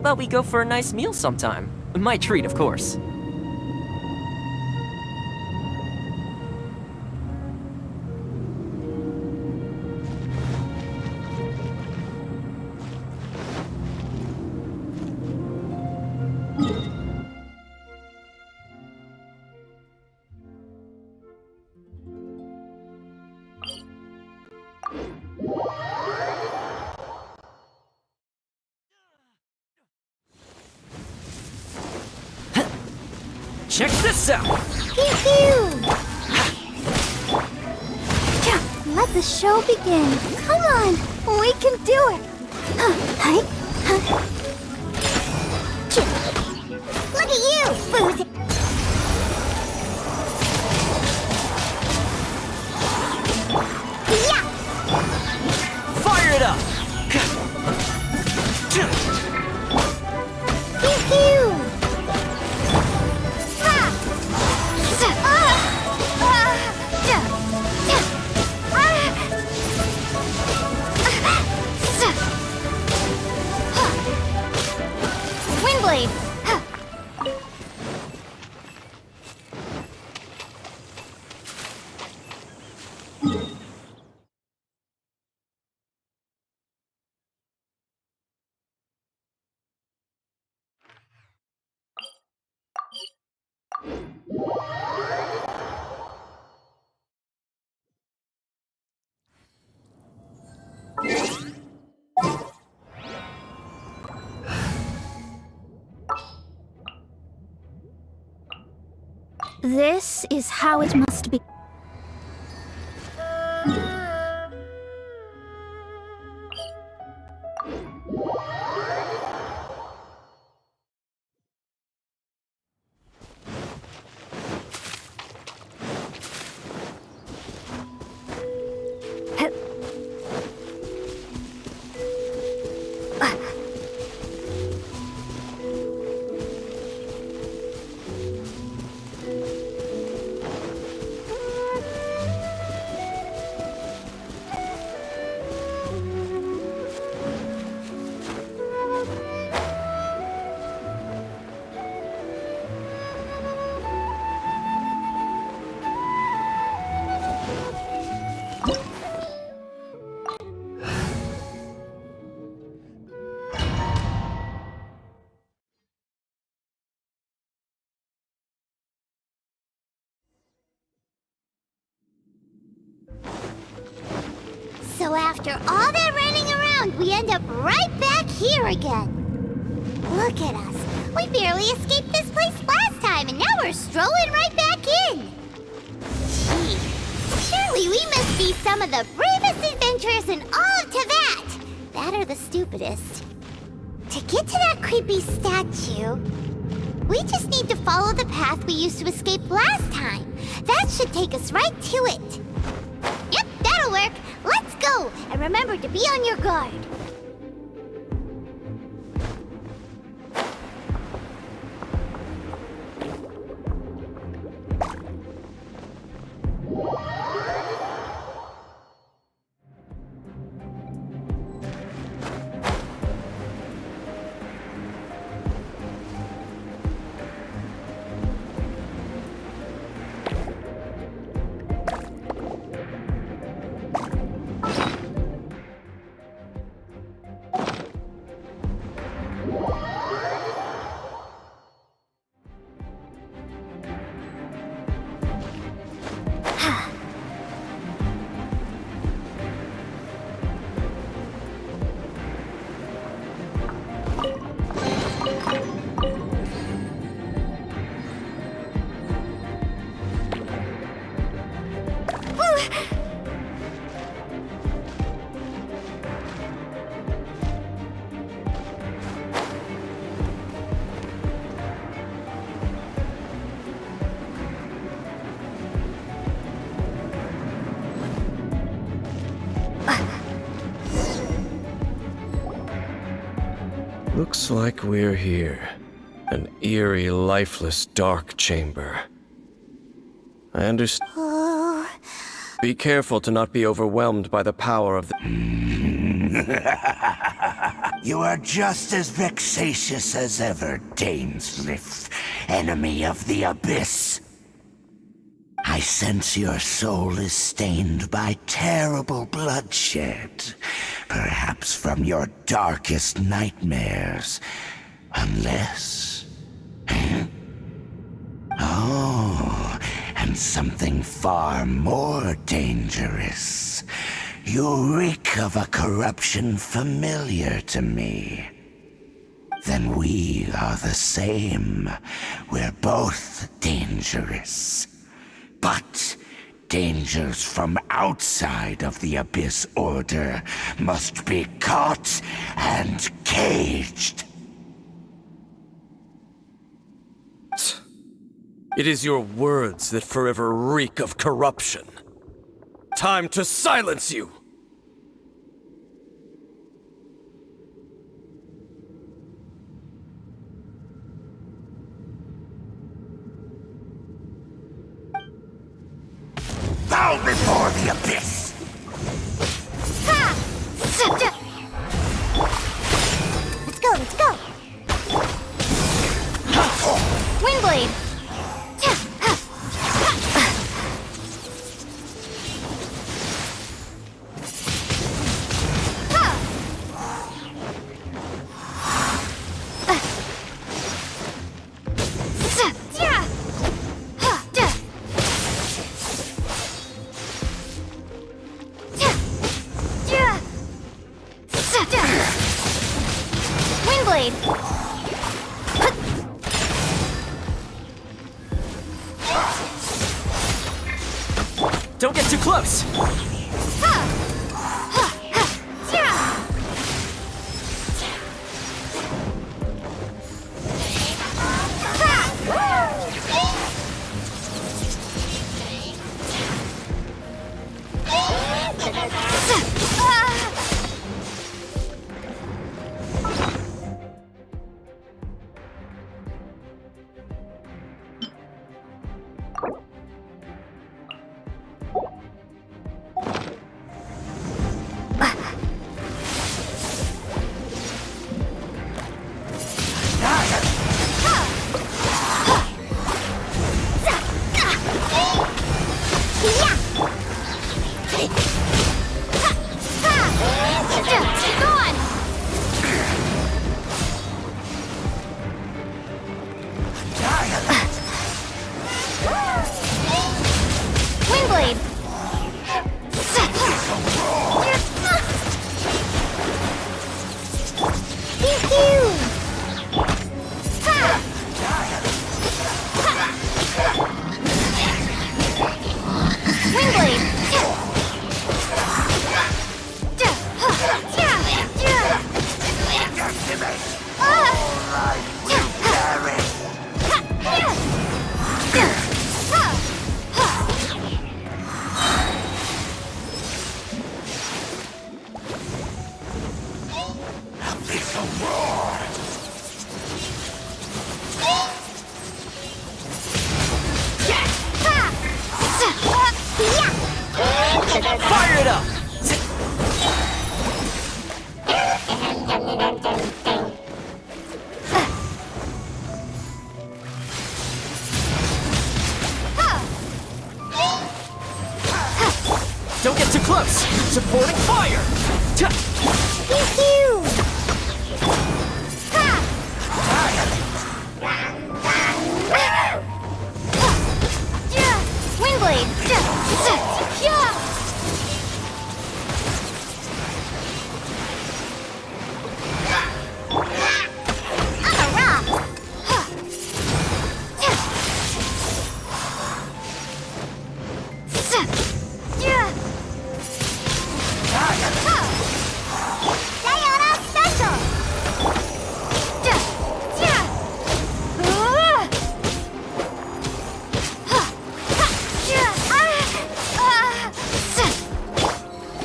Thought we go for a nice meal sometime. My treat, of course. Check this out! Pew pew! Let the show begin. Come on, we can do it. Look at you, Boozy. Yeah! Fire it up! Pew pew! Windblade! This is how it must be. So after all that running around, we end up right back here again. Look at us. We barely escaped this place last time, and now we're strolling right back in. Gee, surely we must be some of the bravest adventurers in all of Teyvat. That or the stupidest. To get to that creepy statue, we just need to follow the path we used to escape last time. That should take us right to it. Yep, that'll work. Let's go! And remember to be on your guard. Looks like we're here. An eerie, lifeless, dark chamber. I understand. Oh. Be careful to not be overwhelmed by the power of the... You are just as vexatious as ever, Dainsliff, enemy of the Abyss. I sense your soul is stained by terrible bloodshed, perhaps from your darkest nightmares, unless... Oh, and something far more dangerous. You reek of a corruption familiar to me. Then we are the same. We're both dangerous. But dangers from outside of the Abyss Order must be caught and caged. It is your words that forever reek of corruption. Time to silence you! Bow before the Abyss! Let's go, let's go! Windblade! Windblade! Don't get too close! Windblade! Fire it up! Don't get too close! Supporting fire!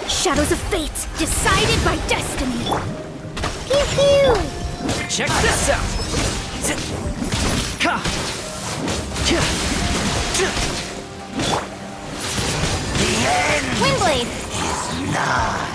Shadows of fate, decided by destiny. Pew pew! Check this out! Ha! The end Windblade! is nigh.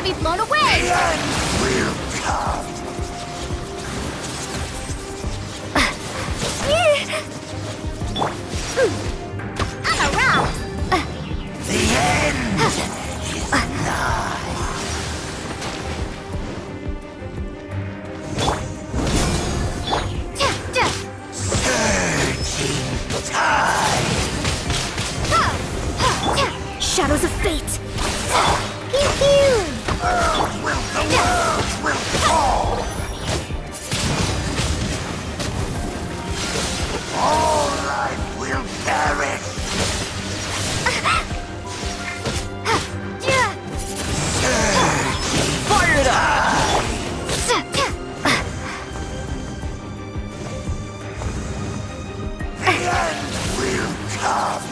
be blown away! The end will come. I'm a rock! The end is nigh. Surging tide. Shadows of fate! Pew pew! The world will fall. All life will perish. Fire it up! The end will come.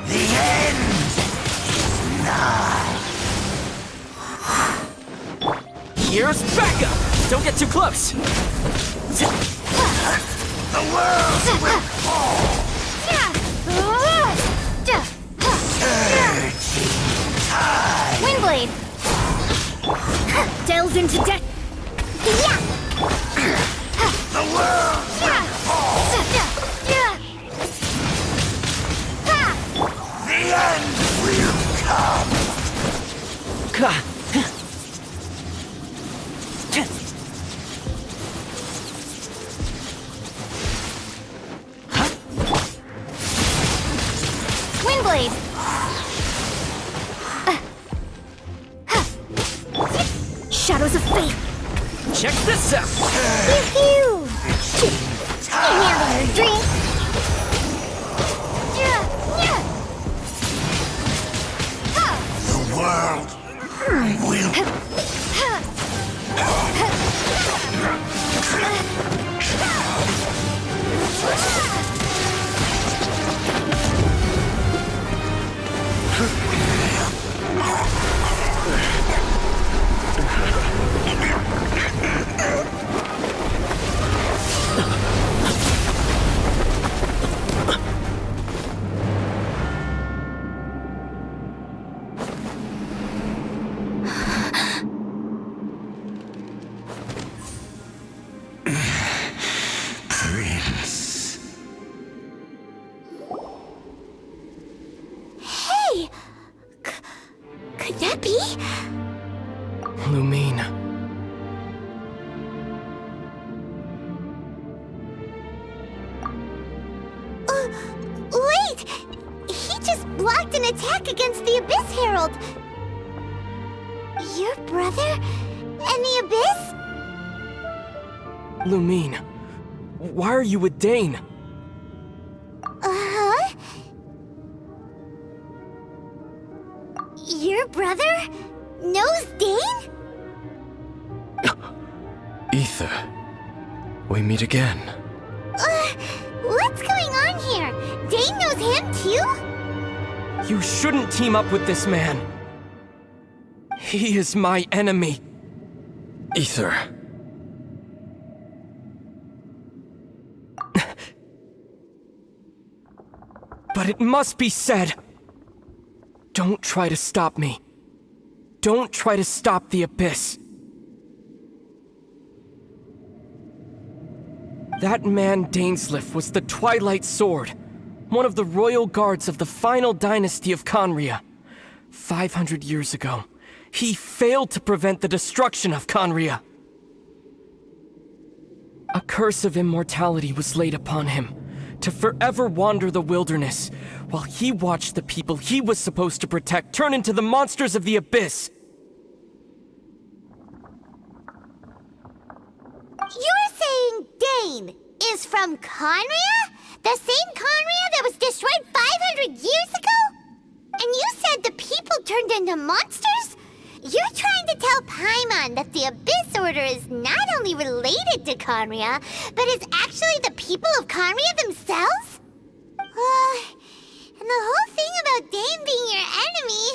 The end is nigh. Here's backup! Don't get too close! The world will fall. Surging tide. Windblade! Delves into death! Yeah! The world will fall. The end will come. Ka- Windblade! Shadows of fate! Check this out! Pew pew! Can't handle your drink! The world will Prince. Hey! Could that be? Lumine. Wait! He just blocked an attack against the Abyss Herald! Your brother? And the Abyss? Lumine. Why are you with Dane? Uh-huh? Your brother knows Dane? Ether, we meet again. What's going on here? Dane knows him too? You shouldn't team up with this man. He is my enemy. Ether. But it must be said. Don't try to stop me. Don't try to stop the Abyss. That man Dainsleif was the Twilight Sword, one of the royal guards of the final dynasty of Conria. 500 years ago, he failed to prevent the destruction of Conria. A curse of immortality was laid upon him, to forever wander the wilderness, while he watched the people he was supposed to protect turn into the monsters of the Abyss. You're saying Dane is from Conria? The same Conria that was destroyed 500 years ago? And you said the people turned into monsters? You're trying to tell Paimon that the Abyss Order is not only related to Conria, but is actually the people of Conria themselves? And the whole thing about Dane being your enemy...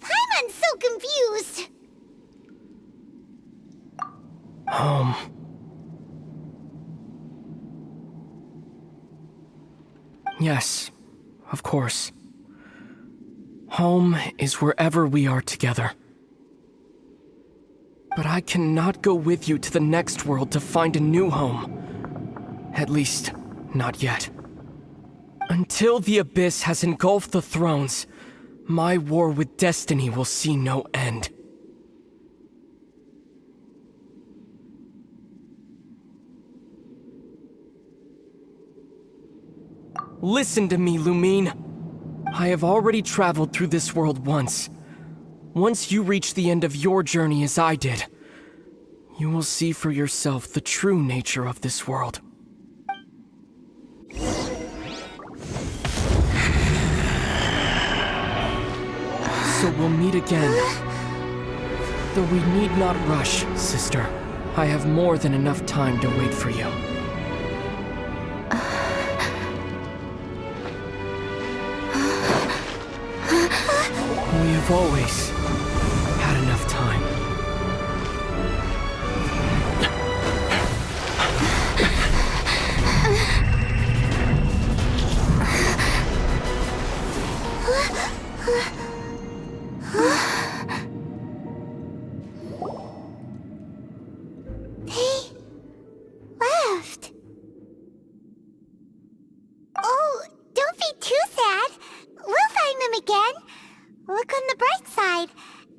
Paimon's so confused. Yes, of course. Home is wherever we are together. But I cannot go with you to the next world to find a new home. At least, not yet. Until the Abyss has engulfed the thrones, my war with destiny will see no end. Listen to me, Lumine. I have already traveled through this world once. Once you reach the end of your journey as I did, you will see for yourself the true nature of this world. So we'll meet again. Though we need not rush, sister. I have more than enough time to wait for you. We have always had enough time. They left. Oh, don't be too sad. We'll find them again. Look on the bright side.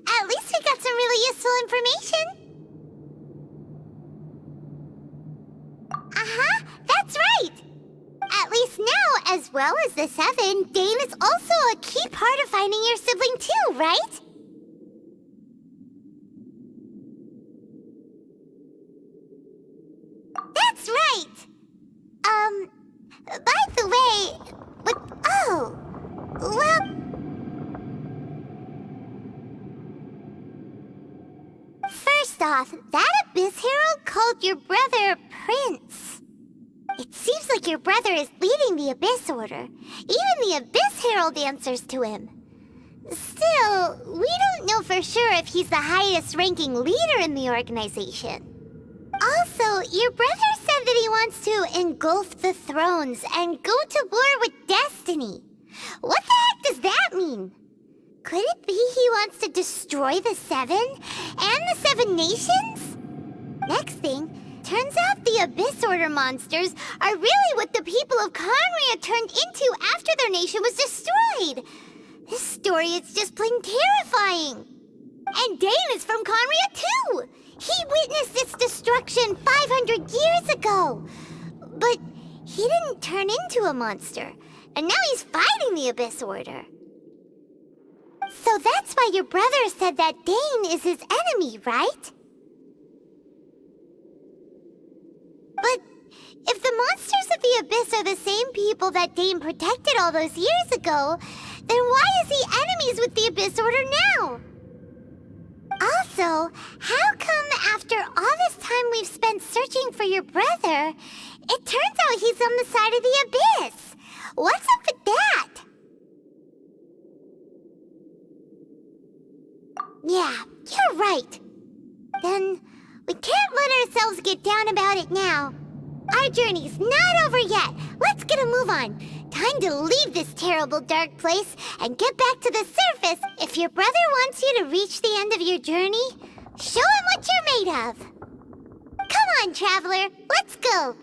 At least we got some really useful information. Uh-huh, that's right. At least now, as well as the Seven, Dane is also a key part of finding your sibling too, right? That's right. By the way, well... First off, that Abyss Herald called your brother Prince. It seems like your brother is leading the Abyss Order. Even the Abyss Herald answers to him. Still, we don't know for sure if he's the highest-ranking leader in the organization. Also, your brother said that he wants to engulf the thrones and go to war with destiny. What the heck does that mean? Could it be he wants to destroy the Seven and the Seven Nations? Next thing, turns out the Abyss Order monsters are really what the people of Conria turned into after their nation was destroyed. This story is just plain terrifying. And Dane is from Conria too. He witnessed its destruction 500 years ago. But he didn't turn into a monster. And now he's fighting the Abyss Order. So that's why your brother said that Dane is his enemy, right? But if the monsters of the Abyss are the same people that Dane protected all those years ago, then why is he enemies with the Abyss Order now? Also, how come after all this time we've spent searching for your brother, it turns out he's on the side of the Abyss? What's up with that? Yeah, you're right. Then we can't let ourselves get down about it now. Our journey's not over yet. Let's get a move on. Time to leave this terrible dark place and get back to the surface. If your brother wants you to reach the end of your journey, show him what you're made of. Come on, traveler. Let's go.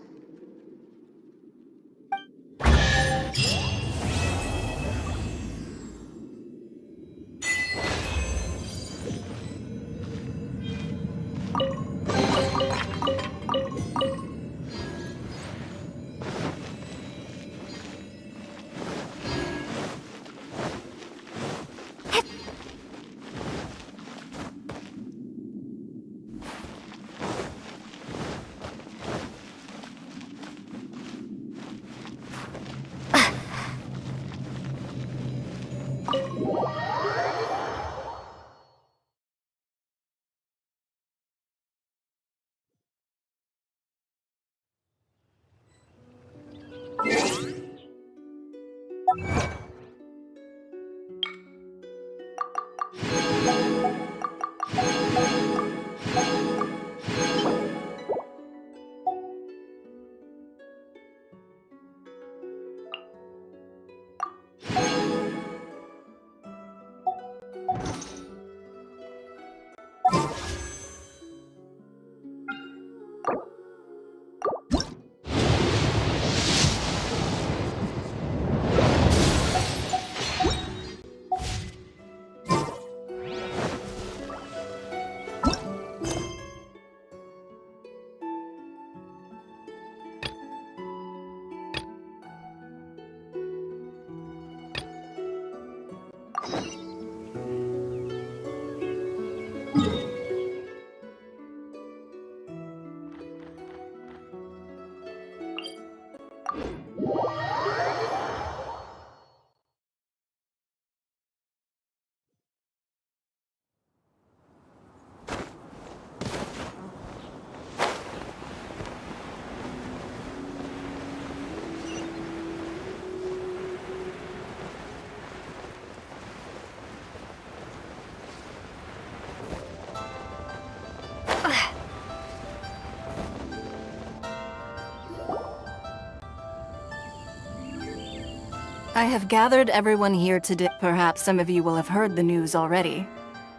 I have gathered everyone here today. Perhaps some of you will have heard the news already.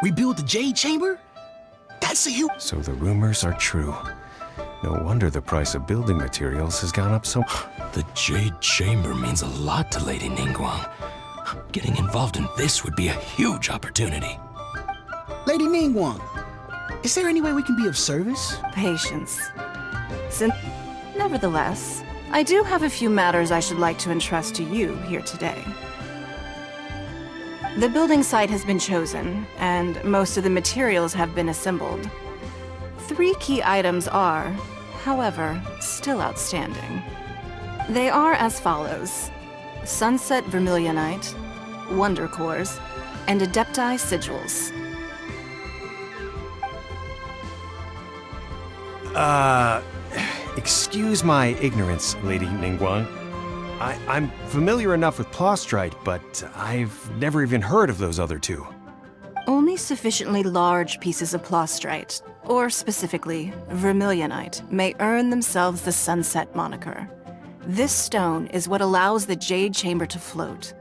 Rebuild the Jade Chamber? That's a huge... So the rumors are true. No wonder the price of building materials has gone up so... The Jade Chamber means a lot to Lady Ningguang. Getting involved in this would be a huge opportunity. Lady Ningguang, is there any way we can be of service? Patience. Nevertheless, I do have a few matters I should like to entrust to you here today. The building site has been chosen, and most of the materials have been assembled. 3 key items are, however, still outstanding. They are as follows: Sunset Vermilionite, Wonder Cores, and Adepti Sigils. Excuse my ignorance, Lady Ningguang. I'm familiar enough with Plostrite, but I've never even heard of those other 2. Only sufficiently large pieces of Plostrite, or specifically Vermilionite, may earn themselves the Sunset moniker. This stone is what allows the Jade Chamber to float.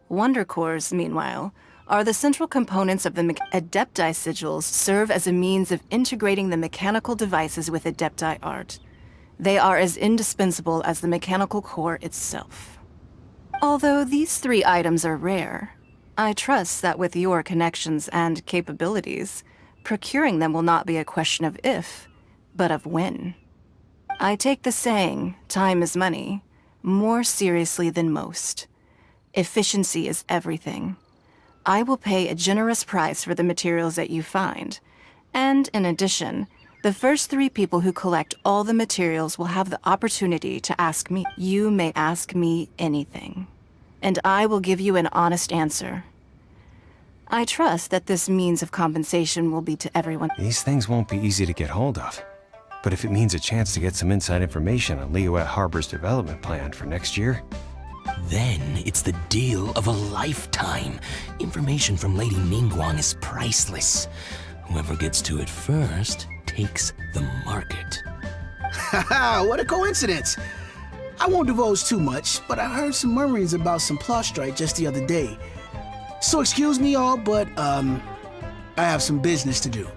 Wonder Cores, meanwhile, are the central components of the Adepti Sigils serve as a means of integrating the mechanical devices with Adepti art. They are as indispensable as the mechanical core itself. Although these 3 items are rare, I trust that with your connections and capabilities, procuring them will not be a question of if, but of when. I take the saying, time is money, more seriously than most. Efficiency is everything. I will pay a generous price for the materials that you find, and in addition, the first 3 people who collect all the materials will have the opportunity to ask me. You may ask me anything, and I will give you an honest answer. I trust that this means of compensation will be to everyone. These things won't be easy to get hold of. But if it means a chance to get some inside information on Liyuet Harbor's development plan for next year... Then it's the deal of a lifetime. Information from Lady Ningguang is priceless. Whoever gets to it first takes the market. Haha, what a coincidence! I won't divulge too much, but I heard some murmurings about some Plostrite just the other day. So excuse me all, but, I have some business to do.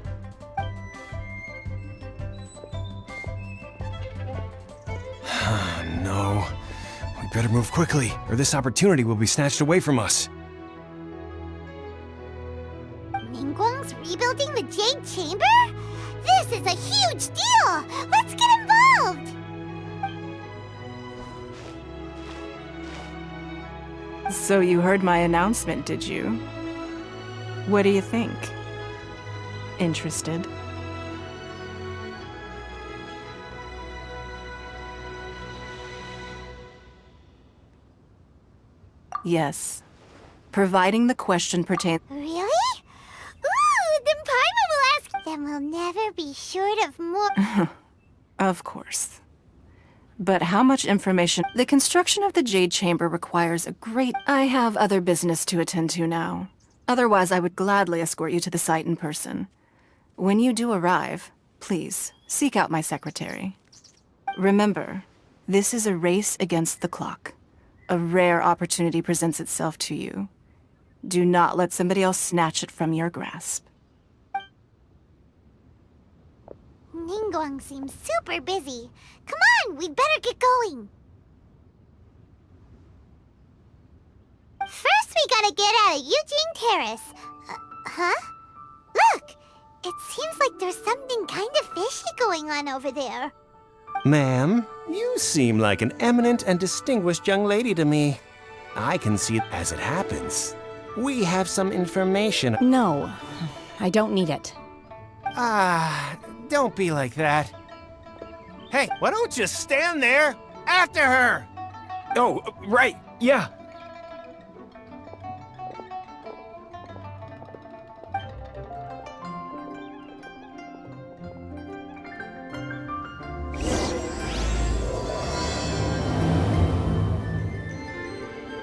No. We better move quickly, or this opportunity will be snatched away from us. Ningguang's rebuilding the Jade Chamber? This is a huge deal! Let's get involved! So you heard my announcement, did you? What do you think? Interested? Yes. Providing the question pertains... Really? Ooh, then Paimon will ask... Then we'll never be short of more... Of course. But how much information... The construction of the Jade Chamber requires a great... I have other business to attend to now. Otherwise, I would gladly escort you to the site in person. When you do arrive, please, seek out my secretary. Remember, this is a race against the clock. A rare opportunity presents itself to you. Do not let somebody else snatch it from your grasp. Ningguang seems super busy. Come on, we'd better get going. First, we gotta get out of Eugene Terrace. Huh? Look! It seems like there's something kind of fishy going on over there. Ma'am, you seem like an eminent and distinguished young lady to me. I can see it as it happens. We have some information. No, I don't need it. Don't be like that. Hey, why don't you stand there? After her! Oh, right, yeah.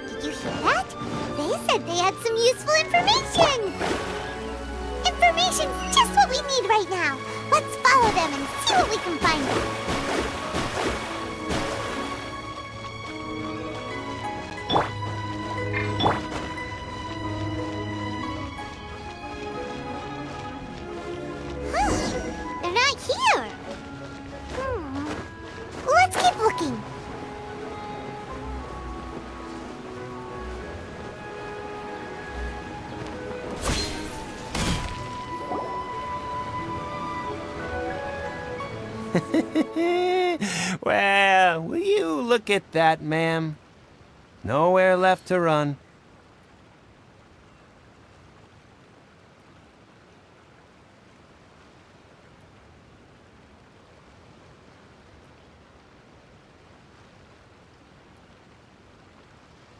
Did you hear that? They said they had some useful information! Information's just what we need right now. Let's follow them and see what we can find out. Well, will you look at that, ma'am? Nowhere left to run.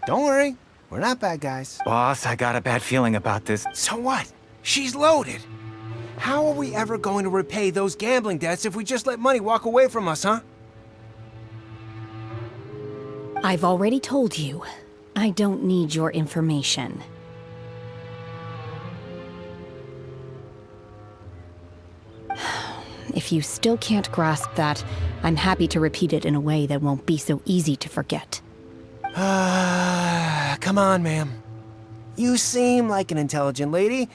Don't worry, we're not bad guys. Boss, I got a bad feeling about this. So what? She's loaded. How are we ever going to repay those gambling debts if we just let money walk away from us, huh? I've already told you, I don't need your information. If you still can't grasp that, I'm happy to repeat it in a way that won't be so easy to forget. Come on, ma'am. You seem like an intelligent lady.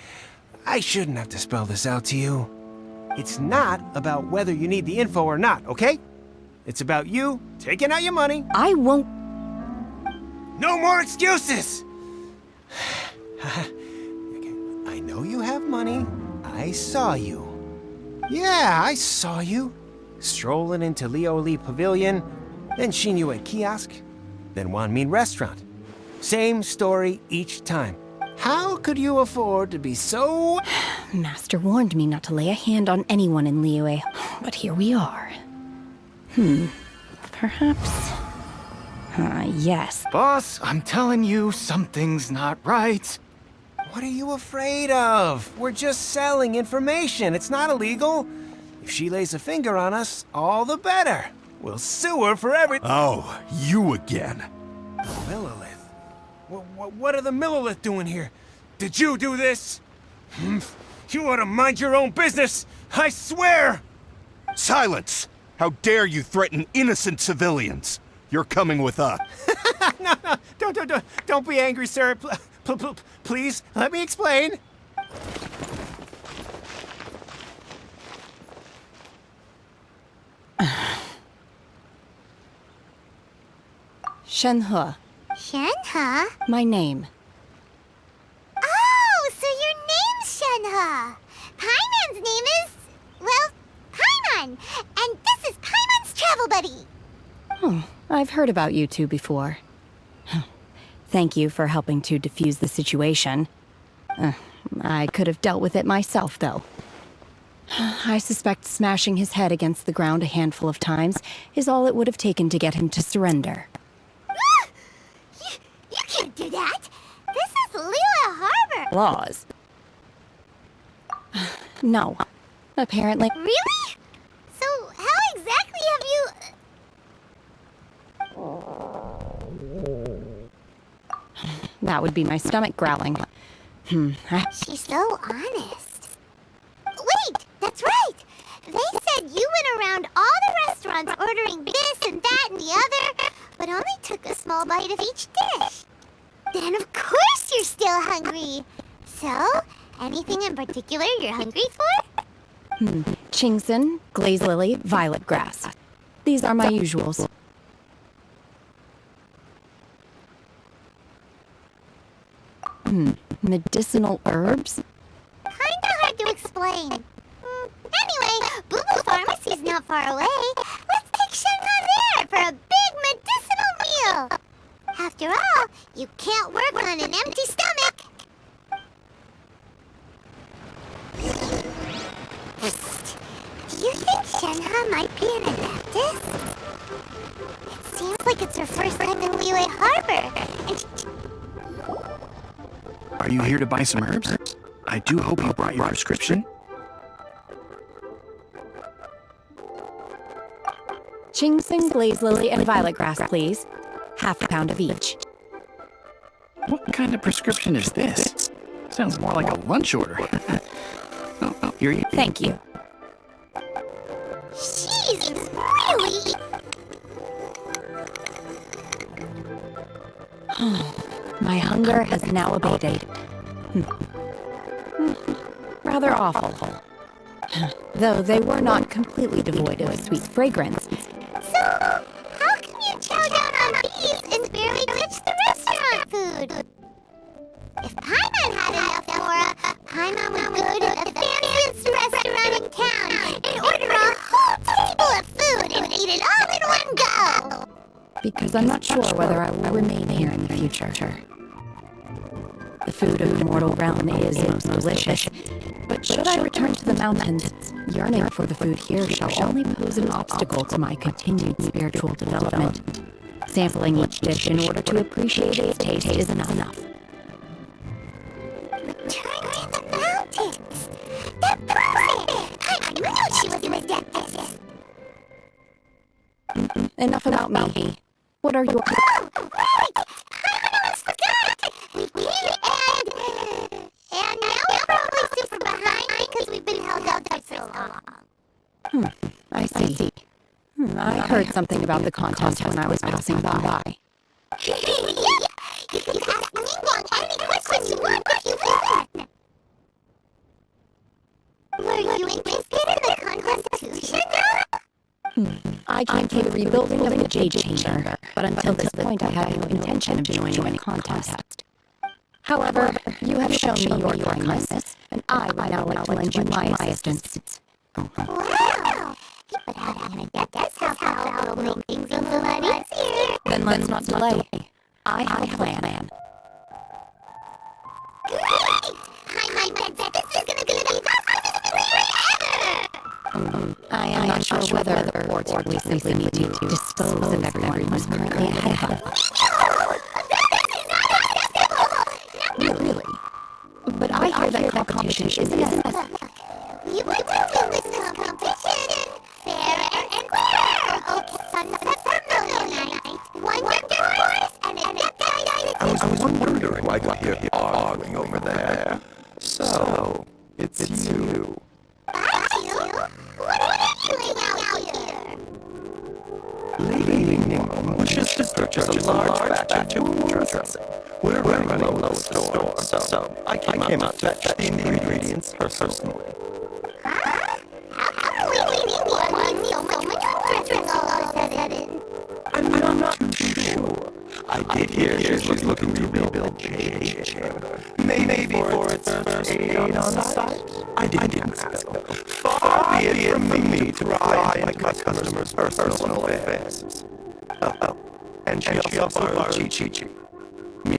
I shouldn't have to spell this out to you. It's not about whether you need the info or not, okay? It's about you taking out your money. I won't. No more excuses! Okay, I know you have money. I saw you. Yeah, I saw you. Strolling into Leo Lee Pavilion, then Shinyu at kiosk, then Wanmin restaurant. Same story each time. How could you afford to be so... Master warned me not to lay a hand on anyone in Liyue, but here we are. Perhaps... yes. Boss, I'm telling you, something's not right. What are you afraid of? We're just selling information. It's not illegal. If she lays a finger on us, all the better. We'll sue her for everything. Oh, you again. Millilith? What are the Millilith doing here? Did you do this? You ought to mind your own business, I swear! Silence! How dare you threaten innocent civilians? You're coming with us. No, don't be angry, sir. Please, let me explain. Shenhe, Shenhe? my name. Oh, so your name's Shenhe. Paimon's name is, well, Paimon. And this is Paimon's travel buddy. Oh, I've heard about you two before. Thank you for helping to defuse the situation. I could have dealt with it myself, though. I suspect smashing his head against the ground a handful of times is all it would have taken to get him to surrender. You can't do that. This is Liyue Harbor. Laws. No. Apparently. Really? So how exactly have you... That would be my stomach growling. She's so honest. Wait, that's right. They said you went around all the restaurants ordering this and that and the other, but only took a small bite of each dish. Then of course you're still hungry. So, anything in particular you're hungry for? Chingson, glaze lily, violet grass. These are my usuals. Medicinal herbs? Kinda hard to explain. Anyway, Boo Boo Pharmacy's not far away. Let's take Shenhe there for a big medicinal meal. After all, you can't work on an empty stomach. Psst. Do you think Shenhe might be an adeptus? It seems like it's her first time in Liyue Harbor, and Are you here to buy some herbs? I do hope you brought your prescription. Chingson, glaze lily, and violet grass, please. Half a pound of each. What kind of prescription is this? Sounds more like a lunch order. Oh, here you. Thank you. she's really... My hunger has now abated. Rather awful. Though they were not completely devoid of sweet fragrance. So, how can you chow down on these and barely touch the restaurant food? If Paimon had enough flora, Paimon would go to the fanciest restaurant in town and order a whole table because I'm not sure whether I will remain here in the future. The food of the mortal realm is most delicious, but should I return to the mountains, yearning for the food here shall only pose an obstacle to my continued spiritual development. Sampling each dish in order to appreciate its taste is enough. Return to the mountains! That proves it! I knew she was with that business! Enough about me. What are your... Oh, right! I almost forgot! And now we're probably super behind because we've been held out there so long. I see. I heard something about the contest when I was passing by. Yeah, you can ask Ningguang any question you want if you listen. Were you interested in the contest too, Sugar? I came for the rebuilding of the Jade Chamber, but until this point I had no intention of joining a contest. However, you have shown me your kindness, and I would now like to lend you my assistance. Wow! That's how we'll make things a little easier. Then let's not delay. I have a plan. Great! I bet that this is gonna be the best ever! I am not sure whether, or we simply need to dispose of everyone who's currently ahead of us. Really? But I hear that competition isn't as... You were doing this competition fair and square. Okay, sunset Vermilion night. One course and a death. I was wondering why I could hear arguing over there. So, it's you. That's you? What are you doing out here? Lady Ningguang wishes to purchase a large batch of wound dressing. We're running low at the store, so I came out to fetch the ingredients personally. Huh? How come Lady Ningguang wants so much dressing all of a sudden? I'm not too sure. I did hear she was looking to rebuild Jade Chamber. Maybe for its first aid on site? I didn't ask. Far be it from me to pry into my customers' personal affairs. Oh, and she also borrowed Chi-Chi.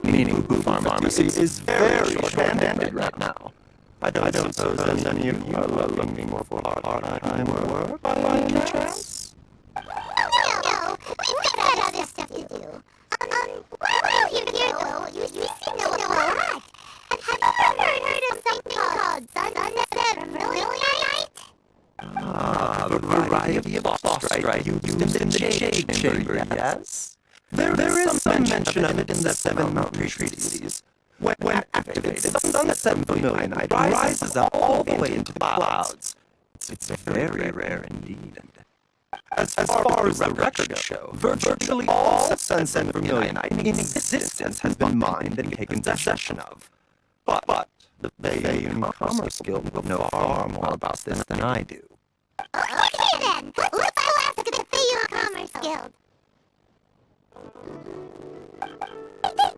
Meaning Boo Pharmacy is very short-handed right now. I don't suppose any of you are looking for part-time work by any chance? No, we've got other stuff to do. While you're here though, you seem to know a lot. Have you ever heard of something called Sunset Vermilion night? The variety of off-strike used in the Jade Chamber, yes? There is some mention of it in the Seven Mountain Treaties. When activated, Sunset Vermilion night rises up all the way into the clouds. It's very rare indeed. As far as the records show, virtually all Sunset Vermilion night in existence has been mined and taken possession of. But the Bayern Commerce Guild will know far more about this than I do. Okay then, let's go ask the Bayern Commerce Guild.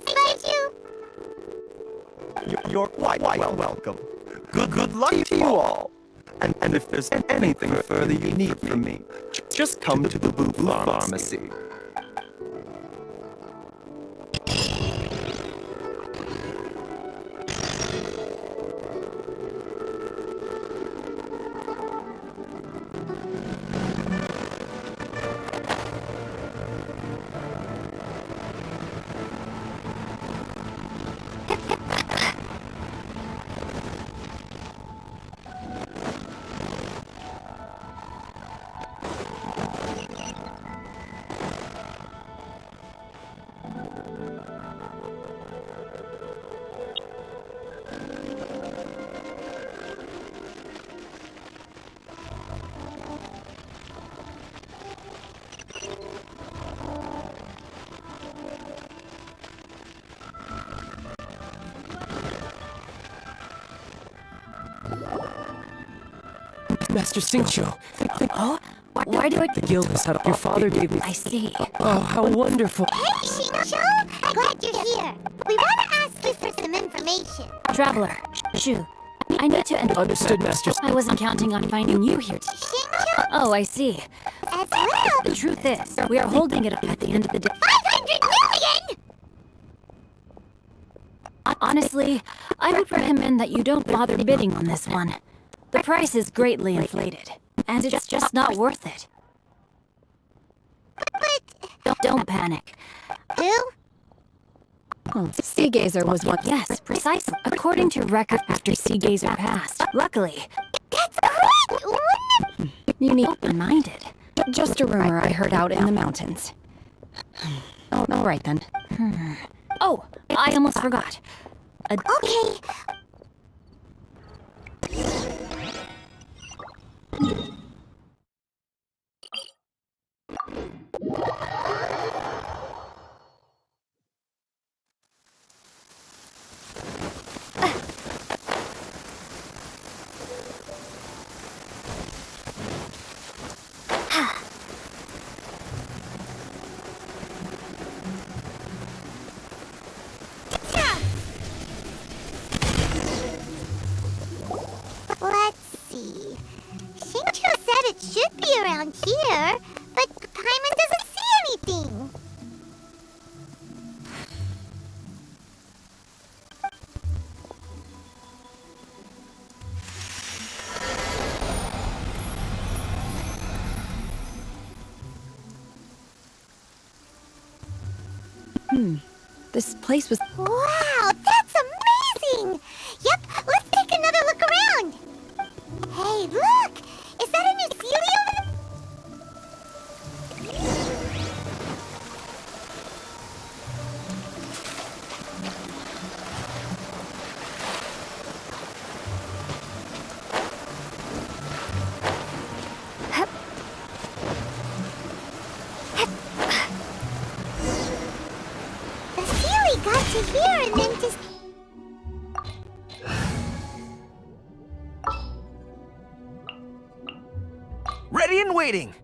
Thanks, you. You're quite welcome. Good luck to you all. And if there's anything further you need from me, just come to the Boo Pharmacy. Master Xingqiu. Oh? Why do I... The guild has set up. Your father gave me... I see. Oh, how wonderful. Hey, Xingqiu! Glad you're here. We want to ask you for some information. Traveler, Shu, I need to enter. Understood, Master. I wasn't counting on finding you here. Shinju Oh, I see. as well. The truth is, we are holding it up at the end of the day. 500 million! Honestly, I would recommend that you don't bother bidding on this one. The price is greatly inflated, and it's just not worth it. But Don't panic. who? Sea Gazer was one. Yes, precisely. According to record after Sea Gazer passed. Luckily, That's great! Wouldn't it? You need open-minded. just a rumor I heard out in the mountains. Oh, all right then. Oh, I almost forgot. Okay. Let's see. Shinju said it should be around here, but Paimon doesn't see anything. This place was. Wow, that's amazing! Yep, let's take another look around. Hey, look! Is that a new Sealy over there? The Sealy got to here and then just... Ready and waiting.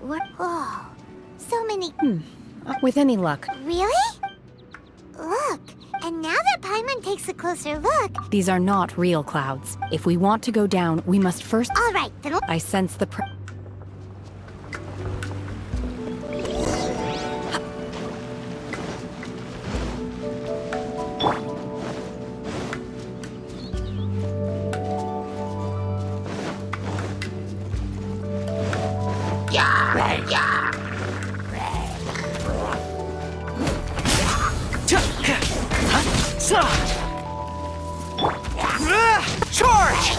What? Oh, so many... With any luck, Really? Look, and now that Paimon takes a closer look... these are not real clouds. If we want to go down, we must first. All right, then... I sense the. Charge!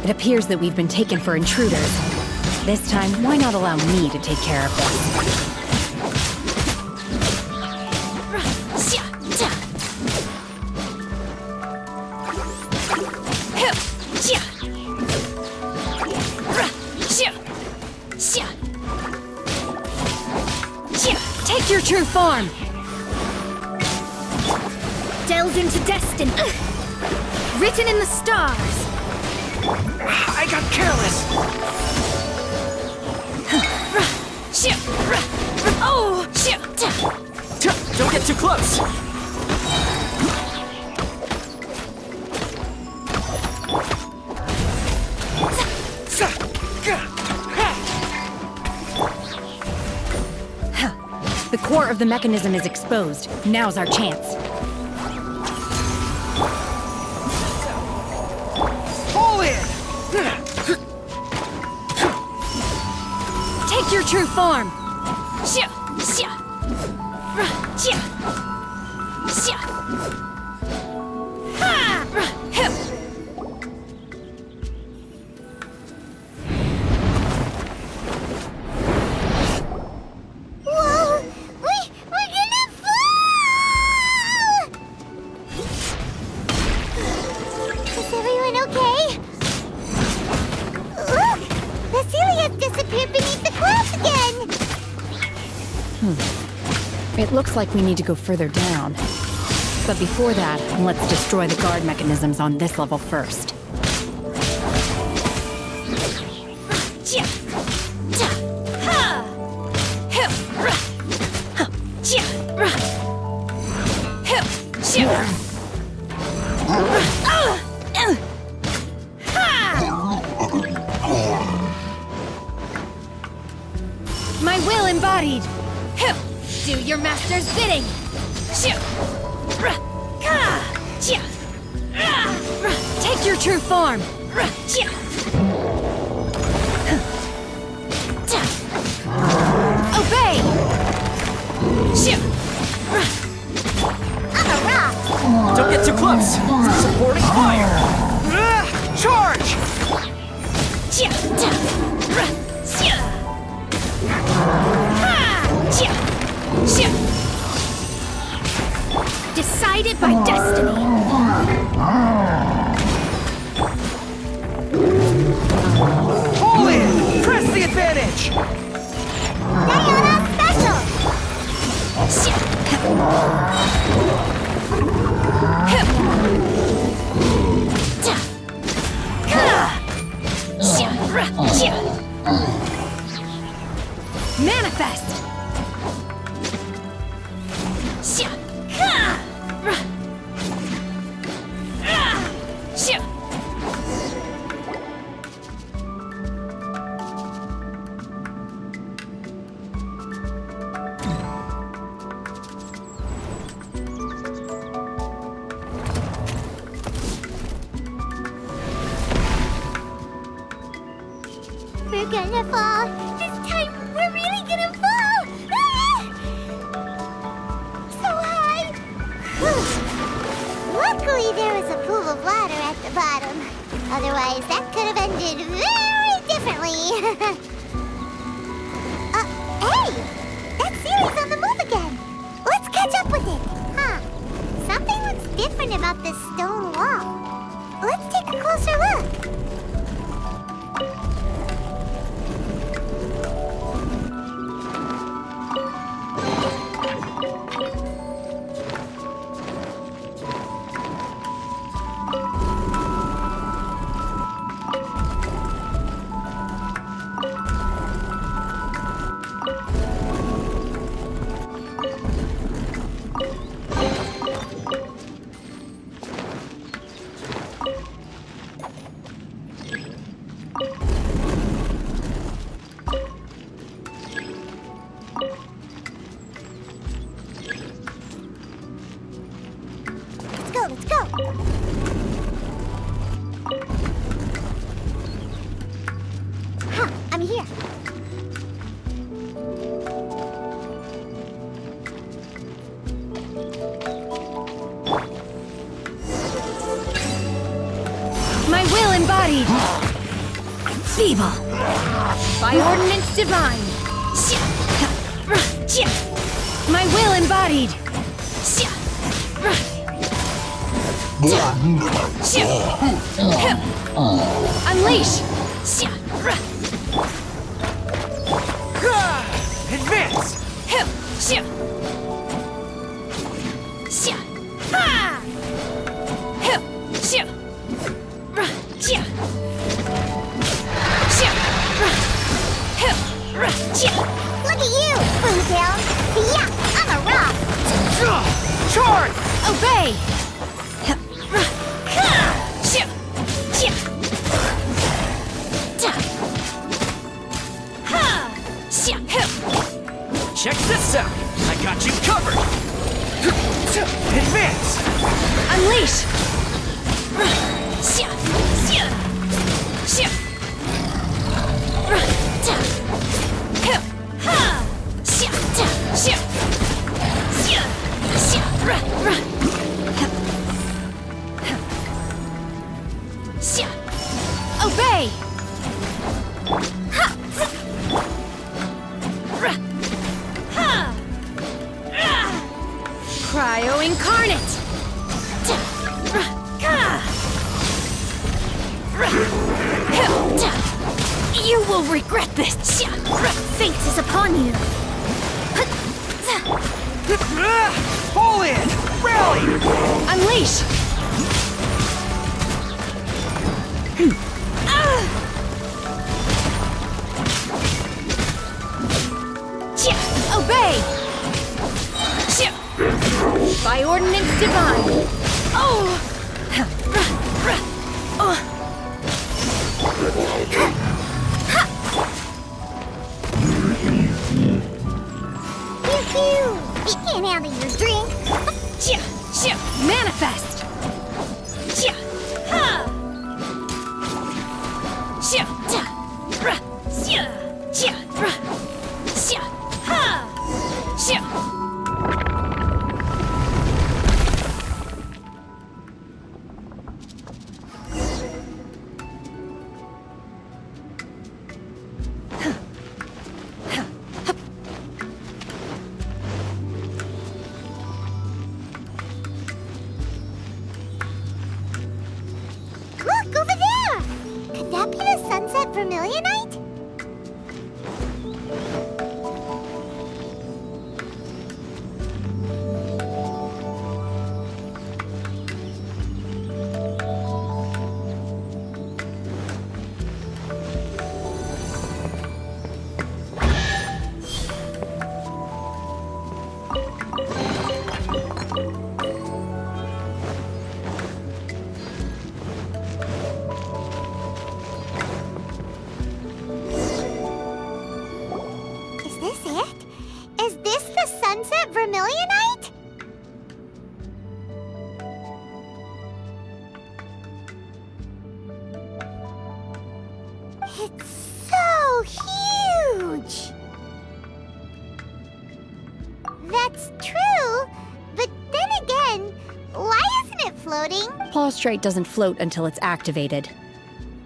It appears that we've been taken for intruders. This time, why not allow me to take care of this? Take your true form! Delved into destiny. Written in the stars. I got careless. Oh! Don't get too close! The core of the mechanism is exposed. Now's our chance. Pull in! Take your true form! Whoa! We're gonna fall! Is everyone okay? Look! The ceiling has disappeared beneath the clouds again! It looks like we need to go further down. But before that, let's destroy the guard mechanisms on this level first. My will embodied! Do your master's bidding! Take your true form! Obey! I'm a rock! Don't get too close! Supporting fire! Charge! Decided by destiny! Pull in! Press the advantage! Diana Special! Manifest! We're gonna fall! This time, we're really gonna fall! Ah! So high! Whew. Luckily, there was a pool of water at the bottom. Otherwise, that could have ended very differently. Hey! That ceiling's on the move again! Let's catch up with it! Huh. Something looks different about this stone wall. Let's take a closer look. Let's go! Huh, I'm here. My will embodied! Feeble! By ordinance divine! My will embodied! Unleash! Advance! Look at you, Boomtown! Yeah, I'm a rock! Charge! Obey! Check this out! I got you covered! Advance! Unleash! Obey! Cryo incarnate! You will regret this! Fate is upon you! Fall in! Rally! Unleash! Obey! By ordinance divine! Oh! Pew-pew! We can't handle your drink. Manifest! Look, over there! Could that be the sunset vermilionite? Is this it? Is this the sunset vermilionite? It's so huge! That's true, but then again, why isn't it floating? Plaustrite doesn't float until it's activated.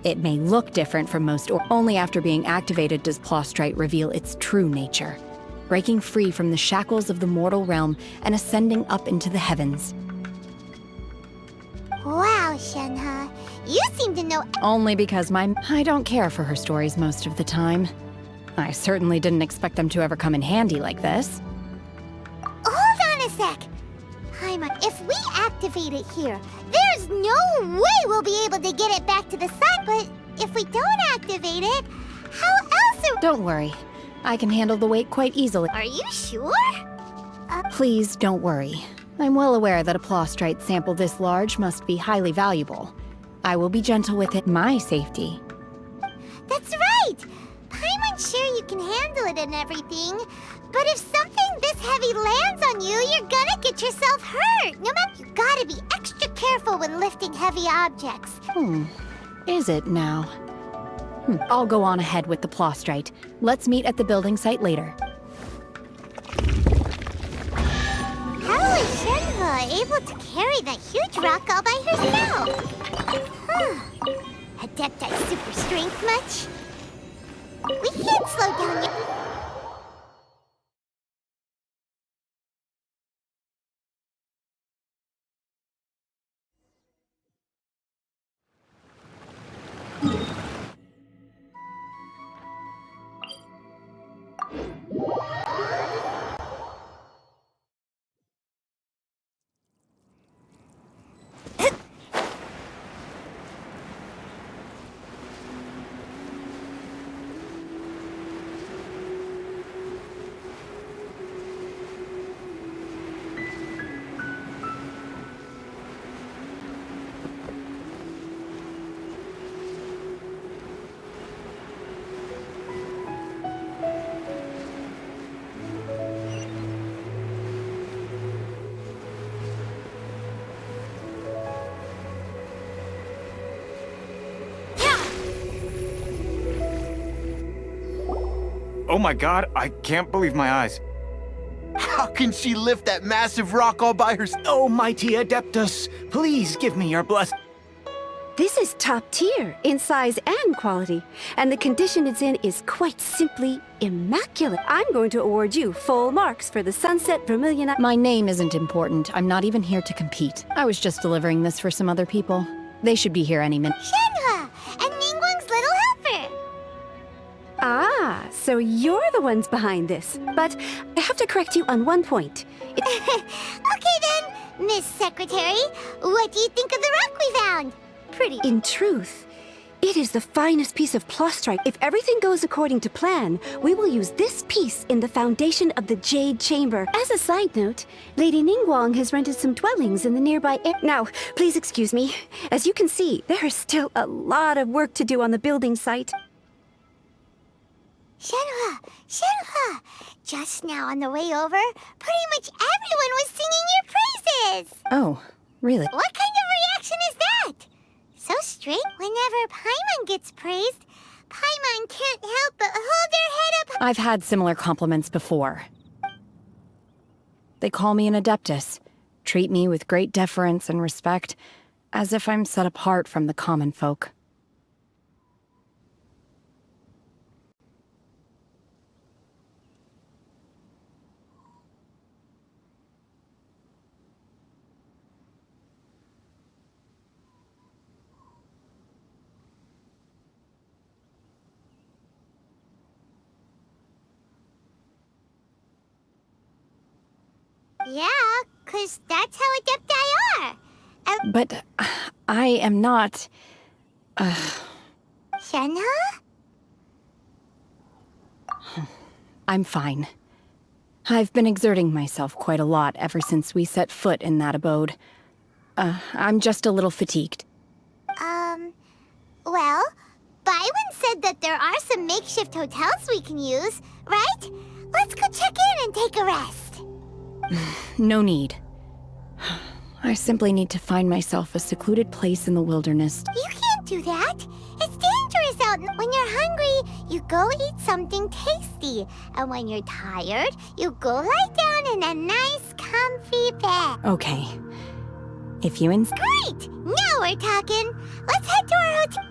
It may look different from most, or only after being activated does Plaustrite reveal its true nature, breaking free from the shackles of the mortal realm and ascending up into the heavens. Wow, Shenhe, you seem to know. Only because I don't care for her stories most of the time. I certainly didn't expect them to ever come in handy like this. Hold on a sec. Paimon, if we activate it here, there's no way we'll be able to get it back to the sun. But if we don't activate it, how else are... Don't worry. I can handle the weight quite easily. Are you sure? Please don't worry. I'm well aware that a Plaustrite sample this large must be highly valuable. I will be gentle with it, my safety. That's right! Paimon's sure you can handle it and everything, but if something this heavy lands on you, you're gonna get yourself hurt. No matter, you gotta be extra careful when lifting heavy objects. Is it now? I'll go on ahead with the Plaustrite. Let's meet at the building site later. How is Shenhe able to carry that huge rock all by herself? Adepti super strength much? We can't slow down yet. Oh my god, I can't believe my eyes. How can she lift that massive rock all by herself? Oh, mighty Adeptus, please give me your blessing. This is top tier in size and quality, and the condition it's in is quite simply immaculate. I'm going to award you full marks for the Sunset Vermilion. My name isn't important. I'm not even here to compete. I was just delivering this for some other people. They should be here any minute. Shenhua and Ningguang's little helper. Ah, so you're the ones behind this. But I have to correct you on one point. Okay then, Miss Secretary, what do you think of the rock we found? Pretty. In truth, it is the finest piece of plastrite. If everything goes according to plan, we will use this piece in the foundation of the Jade Chamber. As a side note, Lady Ningguang has rented some dwellings in the nearby area. Now, please excuse me. As you can see, there is still a lot of work to do on the building site. Shenhua! Just now on the way over, pretty much everyone was singing your praises! Oh, really? What kind of reaction is that? So straight, whenever Paimon gets praised, Paimon can't help but hold her head up. I've had similar compliments before. They call me an Adeptus, treat me with great deference and respect, as if I'm set apart from the common folk. Yeah, 'cause that's how Adepti are. But I am not... Shenhua? I'm fine. I've been exerting myself quite a lot ever since we set foot in that abode. I'm just a little fatigued. Well, Byron said that there are some makeshift hotels we can use, right? Let's go check in and take a rest. No need. I simply need to find myself a secluded place in the wilderness. You can't do that. It's dangerous out. When you're hungry, you go eat something tasty. And when you're tired, you go lie down in a nice, comfy bed. Okay. If you insist. Great! Now we're talking. Let's head to our hotel.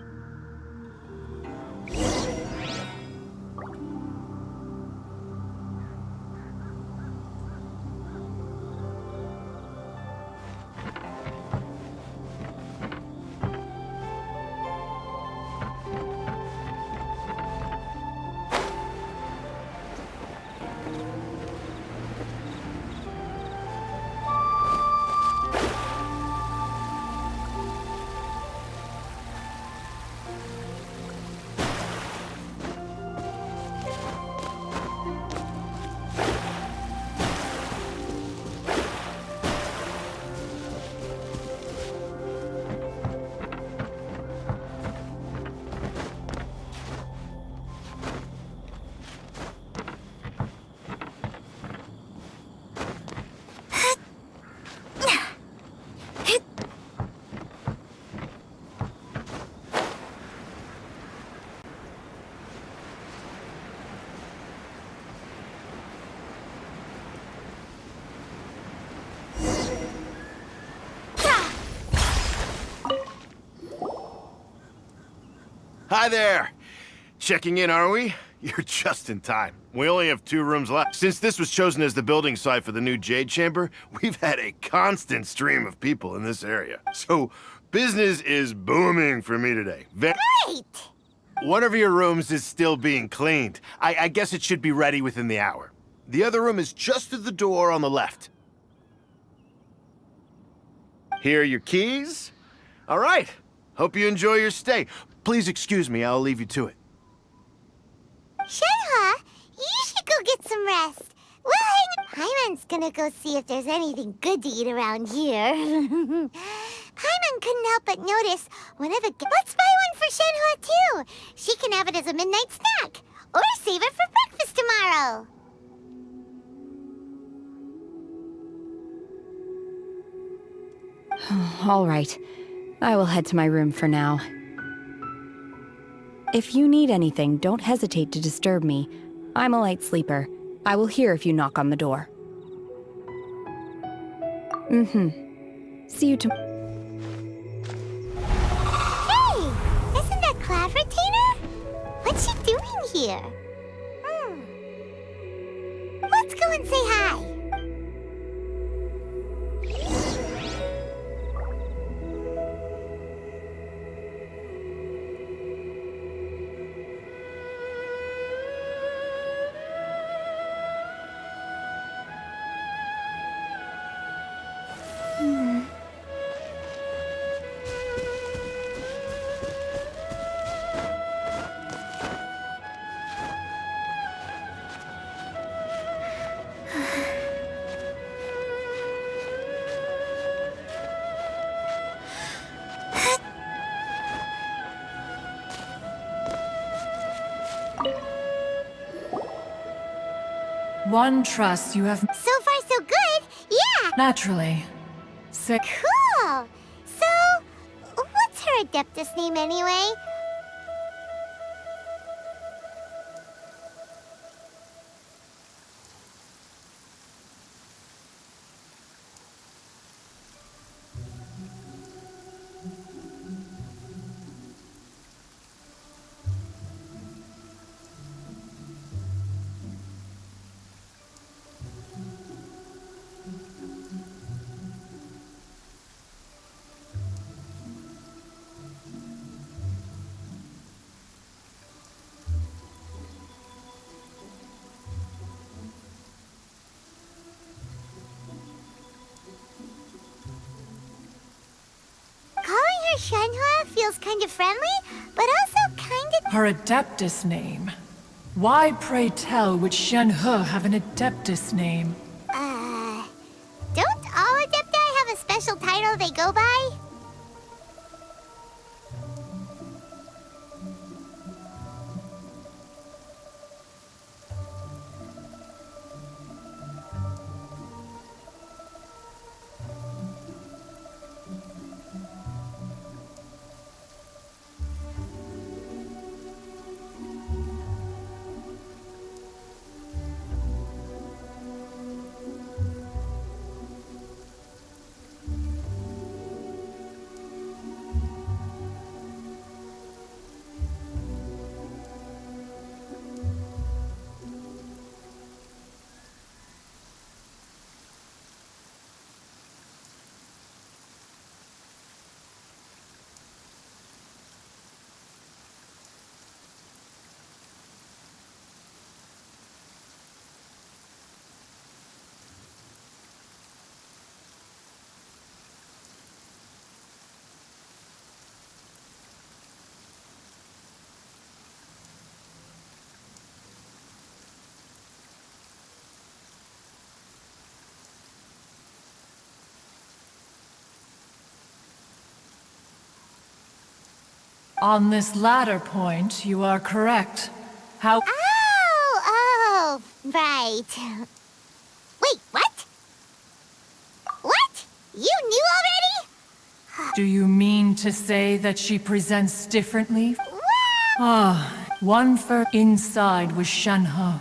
Hi there! Checking in, are we? You're just in time. We only have 2 rooms left. Since this was chosen as the building site for the new Jade Chamber, we've had a constant stream of people in this area. So, business is booming for me today. Great! One of your rooms is still being cleaned. I guess it should be ready within the hour. The other room is just through the door on the left. Here are your keys. All right. Hope you enjoy your stay. Please excuse me, I'll leave you to it. Shenhua, you should go get some rest. We'll hang. Paimon's gonna go see if there's anything good to eat around here. Paimon couldn't help but notice one of the. Let's buy one for Shenhua too. She can have it as a midnight snack, or save it for breakfast tomorrow. All right. I will head to my room for now. If you need anything, don't hesitate to disturb me. I'm a light sleeper. I will hear if you knock on the door. See you tomorrow. Hey! Isn't that Cloud Retainer? What's she doing here? Let's go and say hi. One trust you have So far, so good. Yeah. naturally. Cool. So, what's her Adeptus name anyway? Calling her Shenhua feels kind of friendly, but also kind of... Her Adeptus name. Why, pray tell, would Shenhe have an Adeptus name? Don't all Adepti have a special title they go by? On this latter point, you are correct. How— Oh, right. Wait, what? What? You knew already? do you mean to say that she presents differently? Wow! One inside was Shenhe,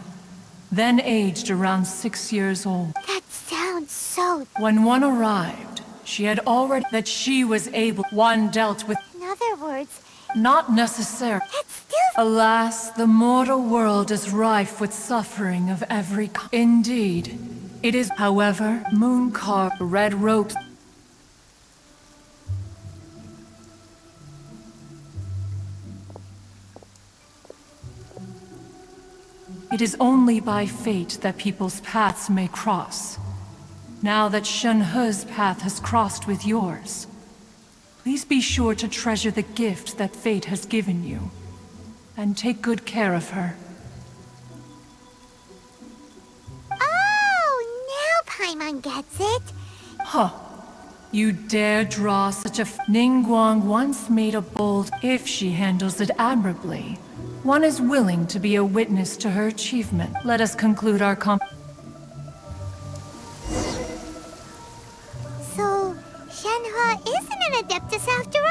then aged around 6 years old. That sounds so... When one arrived, she had already— that she was able— one dealt with— In other words, not necessary. that's still... Alas, the mortal world is rife with suffering of every kind. Indeed. It is, however, moon-carved red ropes. It is only by fate that people's paths may cross. Now that Shenhe's path has crossed with yours, please be sure to treasure the gift that fate has given you, and take good care of her. Oh, now Paimon gets it. Huh. You dare draw such a Ningguang once made a bold— if she handles it admirably, one is willing to be a witness to her achievement. Let us conclude our So, Shenhe isn't an Adeptus after all?